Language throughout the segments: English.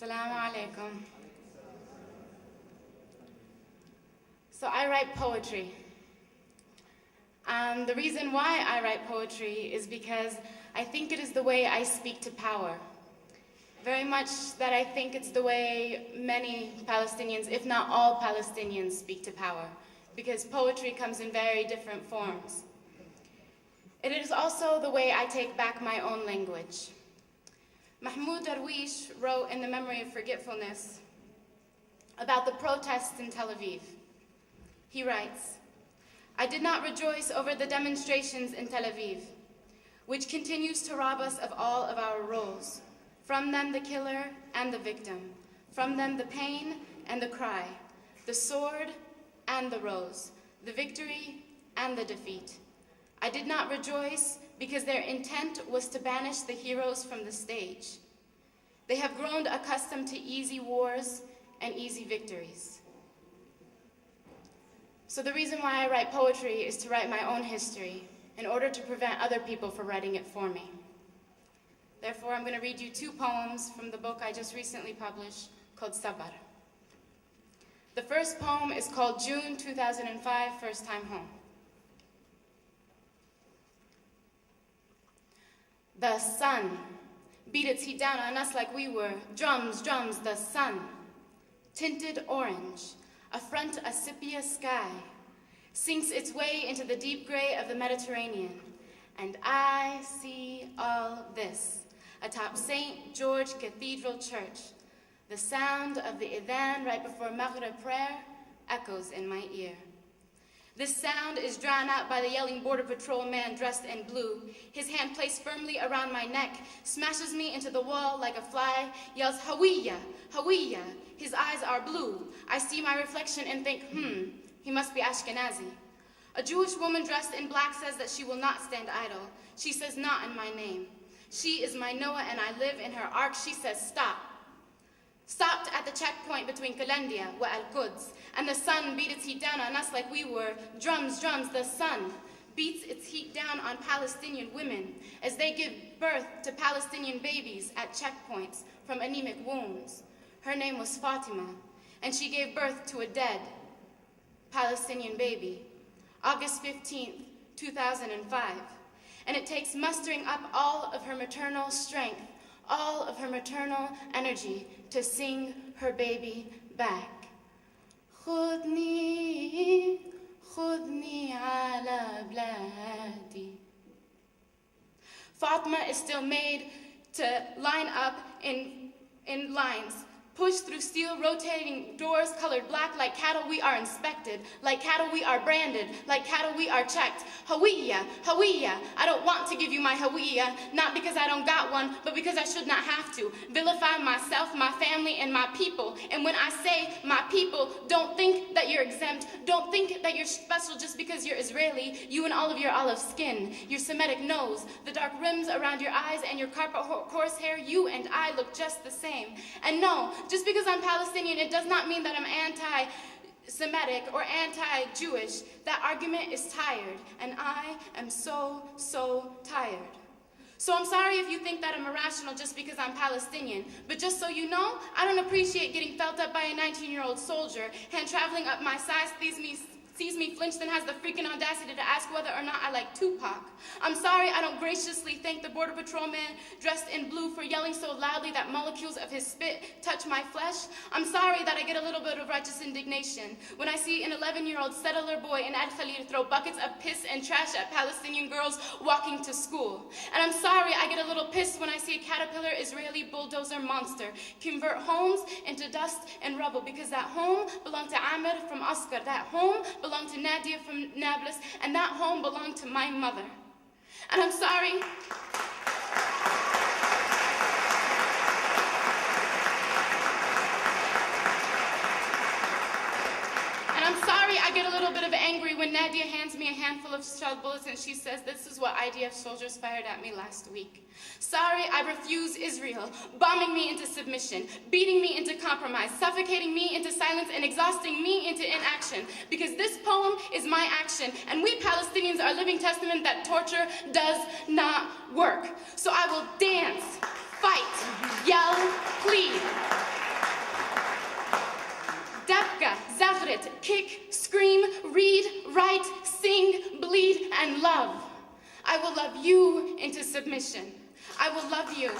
Assalamu alaikum. So I write poetry. The reason why I write poetry is because I think it is the way I speak to power. Very much that I think it's the way many Palestinians, if not all Palestinians, speak to power, because poetry comes in very different forms. It is also the way I take back my own language. Mahmoud Darwish wrote in The Memory of Forgetfulness about the protests in Tel Aviv. He writes, "I did not rejoice over the demonstrations in Tel Aviv, which continues to rob us of all of our roles. From them the killer and the victim, from them the pain and the cry, the sword and the rose, the victory and the defeat. I did not rejoice because their intent was to banish the heroes from the stage. They have grown accustomed to easy wars and easy victories." So the reason why I write poetry is to write my own history in order to prevent other people from writing it for me. Therefore, I'm going to read you two poems from the book I just recently published called Sabar. The first poem is called June 2005, First Time Home. The sun beat its heat down on us like we were drums, drums, the sun. Tinted orange, a front a sepia sky, sinks its way into the deep gray of the Mediterranean. And I see all this atop St. George Cathedral Church. The sound of the Adhan right before Maghrib prayer echoes in my ear. This sound is drowned out by the yelling Border Patrol man dressed in blue. His hand placed firmly around my neck, smashes me into the wall like a fly, yells, "Hawiya, Hawiya." His eyes are blue. I see my reflection and think, he must be Ashkenazi. A Jewish woman dressed in black says that she will not stand idle. She says, "Not in my name." She is my Noah and I live in her ark. She says, "Stop." Stopped at the checkpoint between Kalandia wa Al-Quds, and the sun beat its heat down on us like we were drums, drums. The sun beats its heat down on Palestinian women as they give birth to Palestinian babies at checkpoints from anemic wounds. Her name was Fatima, and she gave birth to a dead Palestinian baby, August 15th, 2005. And it takes mustering up all of her maternal strength, all of her maternal energy to sing her baby back. Khudni, khudni ala bladi. Fatima is still made to line up in lines, pushed through steel rotating doors colored black. Like cattle we are inspected, like cattle we are branded, like cattle we are checked. Hawiya, Hawiya, I don't want to give you my Hawiya, not because I don't got one, but because I should not have to. Vilify myself, my family, and my people. And when I say my people, don't think that you're exempt, don't think that you're special just because you're Israeli, you and all of your olive skin, your Semitic nose, the dark rims around your eyes, and your carpet horse hair, you and I look just the same. And no, just because I'm Palestinian, it does not mean that I'm anti-Semitic or anti-Jewish. That argument is tired, and I am so, so tired. So I'm sorry if you think that I'm irrational just because I'm Palestinian, but just so you know, I don't appreciate getting felt up by a 19-year-old soldier, hand traveling up my side, sees me flinch, then has the freaking audacity to ask whether or not I like Tupac. I'm sorry I don't graciously thank the Border Patrol man dressed in blue for yelling so loudly that molecules of his spit touch my flesh. I'm sorry that I get a little bit of righteous indignation when I see an 11-year-old settler boy in Al Khalil throw buckets of piss and trash at Palestinian girls walking to school. And I'm sorry I get a little pissed when I see a caterpillar Israeli bulldozer monster convert homes into dust and rubble, because that home belonged to Amir from Oscar, that home belonged to Nadia from Nablus, and that home belonged to my mother. And I'm sorry. I get a little bit of angry when Nadia hands me a handful of shelled bullets and she says, "This is what IDF soldiers fired at me last week." Sorry, I refuse Israel, bombing me into submission, beating me into compromise, suffocating me into silence, and exhausting me into inaction. Because this poem is my action, and we Palestinians are living testament that torture does not work. So I will dance, fight, yell, plead. Dabka, Zafrit, kick, scream, read, write, sing, bleed, and love. I will love you into submission. I will love you.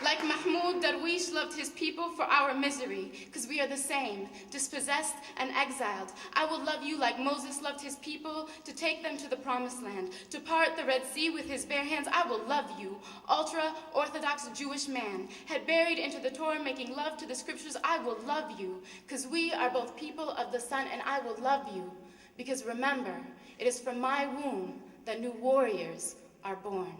Like Mahmoud Darwish loved his people for our misery, because we are the same, dispossessed and exiled. I will love you like Moses loved his people, to take them to the promised land, to part the Red Sea with his bare hands. I will love you, ultra-Orthodox Jewish man, head buried into the Torah, making love to the scriptures. I will love you, because we are both people of the sun, and I will love you, because remember, it is from my womb that new warriors are born.